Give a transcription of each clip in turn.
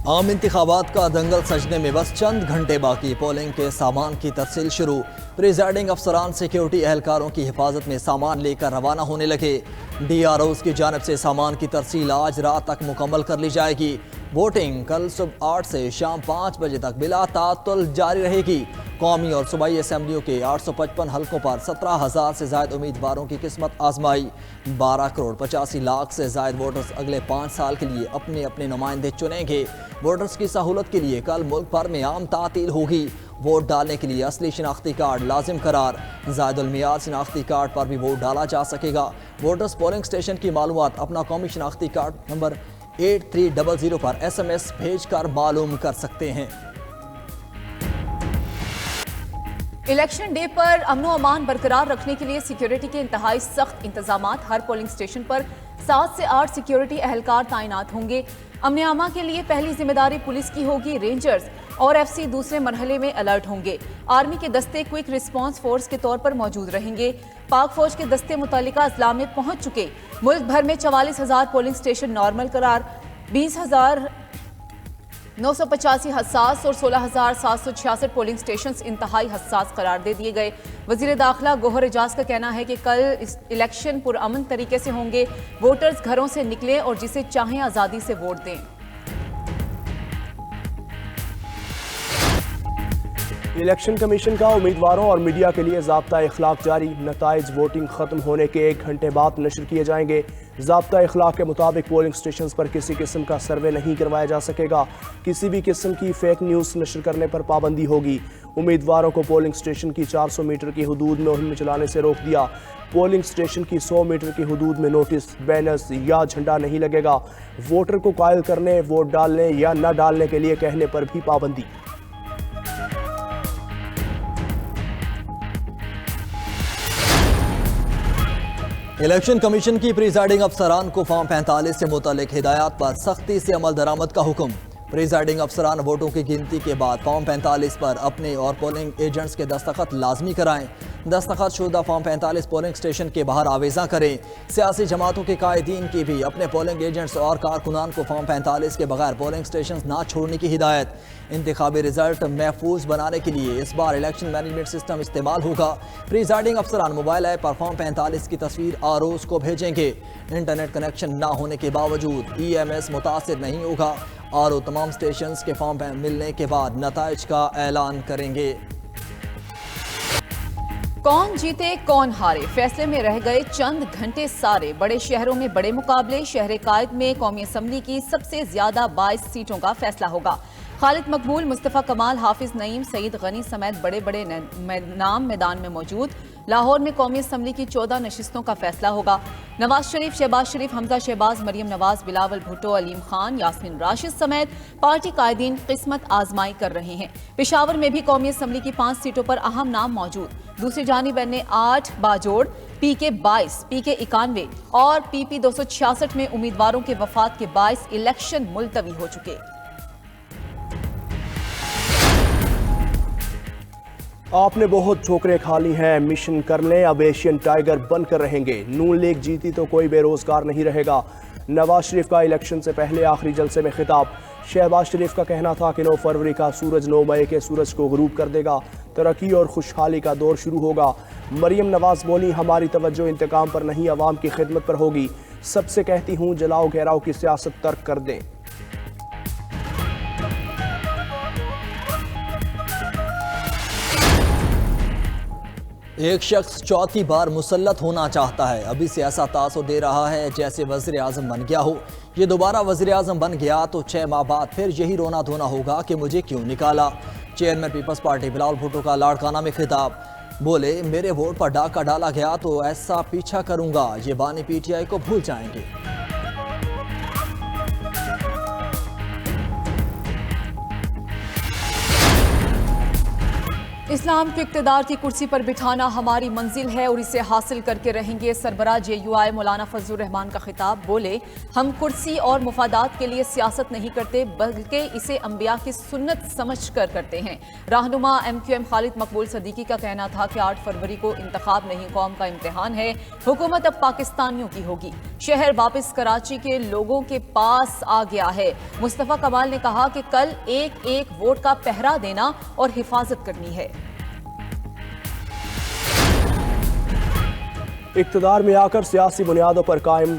आम इंतखाबात का दंगल सजने में बस चंद घंटे बाकी। पोलिंग के सामान की तरसील शुरू। प्रिजाइडिंग अफसरान सिक्योरिटी एहलकारों की हिफाजत में सामान लेकर रवाना होने लगे। DROs की जानिब से सामान की तरसील आज रात तक मुकम्मल कर ली जाएगी। वोटिंग कल सुबह 8 से शाम 5 बजे तक बिला तातुल जारी रहेगी। कौमी और सूबाई असम्बलियों के 855 हल्कों पर 17,000 से ज्यादा उम्मीदवारों की किस्मत आजमाई। 12 करोड़ 85 लाख से ज्यादा वोटर्स अगले 5 साल के लिए अपने अपने नुमाइंदे चुनेंगे। वोटर्स की सहूलत के लिए कल मुल्क भर में आम तातील होगी। वोट डालने के लिए असली शिनाख्ती कार्ड लाजिम करार। ज़ायदुल मियाद शिनाख्ती कार्ड पर भी वोट डाला जा सकेगा। वोटर्स पोलिंग स्टेशन की मालूमात अपना कौमी शिनाख्ती कार्ड नंबर 8300 पर SMS भेजकर मालूम कर सकते हैं। इलेक्शन डे पर अमनो अमान बरकरार रखने के लिए सिक्योरिटी के इंतहाई सख्त इंतजामात। हर पोलिंग स्टेशन पर 7 से 8 सिक्योरिटी एहलकार तैनात होंगे। अमन आमा के लिए पहली जिम्मेदारी पुलिस की होगी। रेंजर्स और FC दूसरे मरहले में अलर्ट होंगे। आर्मी के दस्ते क्विक रिस्पांस फोर्स के तौर पर मौजूद रहेंगे। पाक फौज के दस्ते मुतल्लिका अजला में पहुंच चुके। मुल्क भर में 44,000 पोलिंग स्टेशन नॉर्मल करार, 20,985 हसास और 16,766 पोलिंग स्टेशन इंतहाई हसास करार दे दिए गए। वजीर दाखिला गोहर एजाज का कहना है कि कल इलेक्शन पुरअमन तरीके से होंगे। वोटर्स घरों से निकलें और जिसे चाहें आज़ादी से वोट दें। इलेक्शन कमीशन का उम्मीदवारों और मीडिया के लिए ज़ाब्ता इखलाक जारी। नताइज वोटिंग खत्म होने के 1 घंटे बाद नशर किए जाएंगे। ज़ाब्ता इखलाक के मुताबिक पोलिंग स्टेशन पर किसी किस्म का सर्वे नहीं करवाया जा सकेगा। किसी भी किस्म की फेक न्यूज़ नशर करने पर पाबंदी होगी। उम्मीदवारों को पोलिंग स्टेशन की 400 मीटर की हदूद में मुहिम चलाने से रोक दिया। पोलिंग स्टेशन की 100 मीटर की हदूद में नोटिस, बैनर्स या झंडा नहीं लगेगा। वोटर को कायल करने, वोट डालने या न डालने के लिए कहने पर भी पाबंदी। इलेक्शन कमीशन की प्रिजाइडिंग अफसरान को फॉर्म 45 से मुतल्लिक हिदायत पर सख्ती से अमल दरामद का हुक्म। प्रिजाइडिंग अफसरान वोटों की गिनती के बाद फॉर्म 45 पर अपने और पोलिंग एजेंट्स के दस्तखत लाजमी कराएं। दस्तखत शुदा फॉर्म 45 पोलिंग स्टेशन के बाहर आवेजा करें। सियासी जमातों के कायदीन की भी अपने पोलिंग एजेंट्स और कारकुनान को फॉर्म 45 के बगैर पोलिंग स्टेशन ना छोड़ने की हिदायत। इंतखाबी रिजल्ट महफूज बनाने के लिए इस बार इलेक्शन मैनेजमेंट सिस्टम इस्तेमाल होगा। प्रिजाइडिंग अफसरान मोबाइल ऐप पर फॉर्म 45 की तस्वीर ROs को भेजेंगे। इंटरनेट कनेक्शन ना होने के बावजूद EMS मुतासिर नहीं होगा। RO तमाम स्टेशन के फॉर्म मिलने के बाद नताइज का ऐलान करेंगे। कौन जीते कौन हारे, फैसले में रह गए चंद घंटे सारे। बड़े शहरों में बड़े मुकाबले। शहर कायद में कौमी असम्बली की सबसे ज्यादा 22 सीटों का फैसला होगा। खालिद मकबूल, मुस्तफ़ा कमाल, हाफिज नईम, सईद गनी समेत बड़े बड़े नाम मैदान में मौजूद। लाहौर में कौमी असम्बली की 14 नशिस्तों का फैसला होगा। नवाज शरीफ, शहबाज शरीफ, हमजा शहबाज, मरियम नवाज, बिलावल भुट्टो, अलीम खान, यास्मीन राशिद समेत पार्टी कायदीन किस्मत आजमाई कर रहे हैं। पेशावर में भी कौमी असम्बली की 5 सीटों पर अहम नाम मौजूद। दूसरी जानिब NA 8 बाजोड़, PK 22, PK 91 और PP 266 में उम्मीदवारों के वफात के बायस इलेक्शन मुलतवी हो चुके। आपने बहुत ठोकरें खा ली हैं, मिशन कर लें, अब एशियन टाइगर बनकर रहेंगे। नून लीग जीती तो कोई बेरोजगार नहीं रहेगा। नवाज शरीफ का इलेक्शन से पहले आखिरी जलसे में खिताब। शहबाज शरीफ का कहना था कि 9 फरवरी का सूरज 9 मई के सूरज को गरूब कर देगा। तरक्की और खुशहाली का दौर शुरू होगा। मरियम नवाज बोली, हमारी तवज्जो इंतकाम पर नहीं, अवाम की खिदमत पर होगी। सबसे कहती हूँ, जलाओ घेराव की सियासत तर्क कर दें। एक शख्स चौथी बार मुसल्लत होना चाहता है। अभी से ऐसा तासुर दे रहा है जैसे वज़ीर आज़म बन गया हो। ये दोबारा वज़ीर आज़म बन गया तो 6 माह बाद फिर यही रोना धोना होगा कि मुझे क्यों निकाला। Chairman Peoples Party Bilawal Bhutto का लाड़काना में खिताब। बोले, मेरे वोट पर डाका डाला गया तो ऐसा पीछा करूंगा, ये बानी PTI को भूल जाएंगे। इस्लाम को इक़्तिदार की कुर्सी पर बिठाना हमारी मंजिल है और इसे हासिल करके रहेंगे। सरबराह JUI मौलाना फजलुर रहमान का खिताब। बोले, हम कुर्सी और मुफादात के लिए सियासत नहीं करते बल्कि इसे अंबिया की सुन्नत समझ कर करते हैं। रहनुमा MQM खालिद मकबूल सदीकी का कहना था कि 8 फरवरी को इंतखाब नहीं, कौम का इम्तिहान है। हुकूमत अब पाकिस्तानियों की होगी। शहर वापस कराची के लोगों के पास आ गया है। मुस्तफा कमाल ने कहा कि कल एक एक वोट का पहरा देना और हिफाजत करनी है। इक़्तिदार में आकर सियासी बुनियादों पर कायम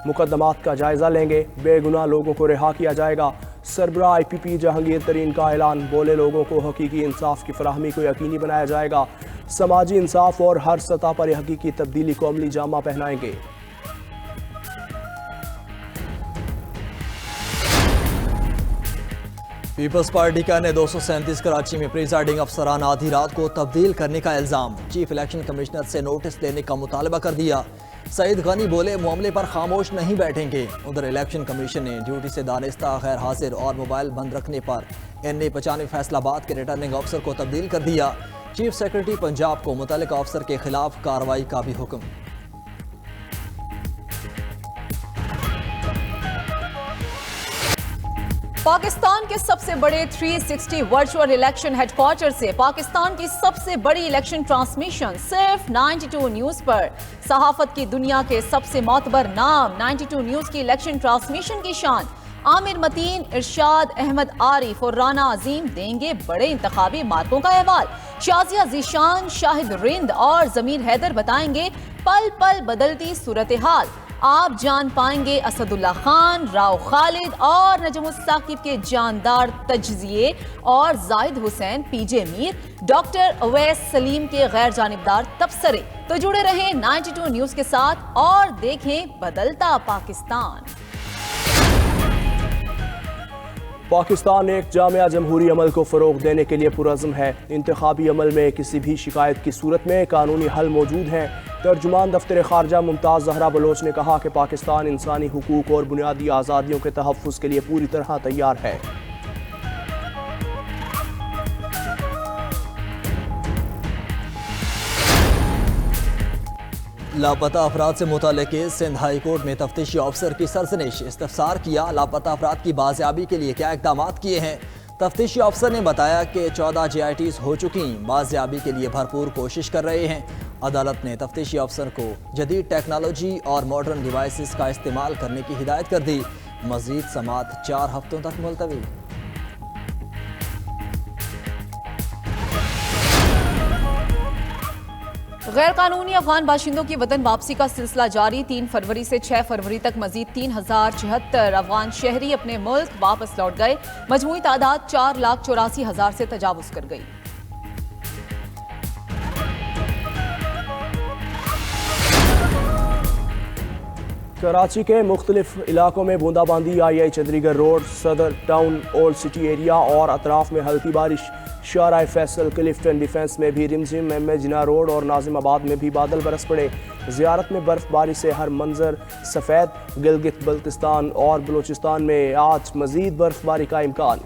मुकदमात का जायजा लेंगे। बेगुनाह लोगों को रिहा किया जाएगा। सरबराह IPP जहांगीर तरीन का ऐलान। बोले, लोगों को हकीकी इंसाफ की फराहमी को यकीनी बनाया जाएगा। समाजी इंसाफ और हर सतह पर हकीकी तब्दीली को अमली जामा पहनाएंगे। पीपल्स पार्टी का ने 237 कराची में प्रिजाइडिंग अफसरान आधी रात को तब्दील करने का इल्जाम। चीफ इलेक्शन कमिश्नर से नोटिस देने का मुतालबा कर दिया। सईद गनी बोले, मामले पर खामोश नहीं बैठेंगे। उधर इलेक्शन कमीशन ने ड्यूटी से दानिस्ता, गैर हाजिर और मोबाइल बंद रखने पर NA95 फैसलाबाद के रिटर्निंग अफसर को तब्दील कर दिया। चीफ सेक्रेटरी पंजाब को मुतल्लिका अफसर के खिलाफ कार्रवाई का भी हुक्म। पाकिस्तान के सबसे बड़े 360 वर्चुअल इलेक्शन हेडक्वार्टर से पाकिस्तान की सबसे बड़ी इलेक्शन ट्रांसमिशन सिर्फ 92 न्यूज पर। सहाफत की दुनिया के सबसे मोतबर नाम 92 न्यूज की इलेक्शन ट्रांसमिशन की शान। आमिर मतीन, इरशाद अहमद आरिफ और राना अजीम देंगे बड़े इंतखाबी मार्कों का अहवाल। शाजिया जीशान, शाहिद रिंद और जमीर हैदर बताएंगे पल पल बदलती सूरत हाल। आप जान पाएंगे असदुल्ला खान, राव खालिद और नजमुस साकिब के जानदार तज्जिए और जाहिद हुसैन, PJ मीर, डॉक्टर अवैस सलीम के गैर जानिबदार तबसरे। तो जुड़े रहें 92 न्यूज के साथ और देखें बदलता पाकिस्तान। पाकिस्तान एक जामिया जमहूरी अमल को फ़रोग देने के लिए पुरज़्म है। इंतखाबी अमल में किसी भी शिकायत की सूरत में कानूनी हल मौजूद हैं। तर्जुमान दफ्तर खारजा मुमताज़ ज़हरा बलोच ने कहा कि पाकिस्तान इंसानी हुकूक और बुनियादी आज़ादियों के तहफ़्फ़ुज़ के लिए पूरी तरह तैयार है। लापता अफराद से मुताल्लिक़ केस। सिंध हाई कोर्ट में तफ्तीशी अफसर की सरजनिश। इस्तफसार किया, लापता अफराद की बाजियाबी के लिए क्या इक़दामात किए हैं। तफ्तीशी अफसर ने बताया कि 14 JITs हो चुकी, बाजियाबी के लिए भरपूर कोशिश कर रहे हैं। अदालत ने तफ्तीशी अफसर को जदीद टेक्नोलॉजी और मॉडर्न डिवाइसेस का इस्तेमाल करने की हिदायत कर दी। मजीद समात 4 हफ्तों तक मुलतवी। गैर कानूनी अफगान बाशिंदों की वतन वापसी का सिलसिला जारी। 3 फरवरी से 6 फरवरी तक मजीद 3076 अफगान शहरी अपने मुल्क वापस लौट गए। मजमूई तादाद 4,84,000 से तजावुज कर गई। कराची के मुख्तलिफ इलाकों में बूंदाबांदी। II चंद्रीगढ़ रोड, सदर टाउन, ओल्ड सिटी एरिया और अतराफ में हल्की बारिश। शाराय फैसल, क्लिफ्टन डिफेंस में भी रिमझिम। MM जिना रोड और नाजिमाबाद में भी बादल बरस पड़े। ज़ियारत में बर्फबारी से हर मंजर सफ़ेद। गिलगित बल्तिस्तान और बलूचिस्तान में आज मजीद बर्फबारी का इम्कान।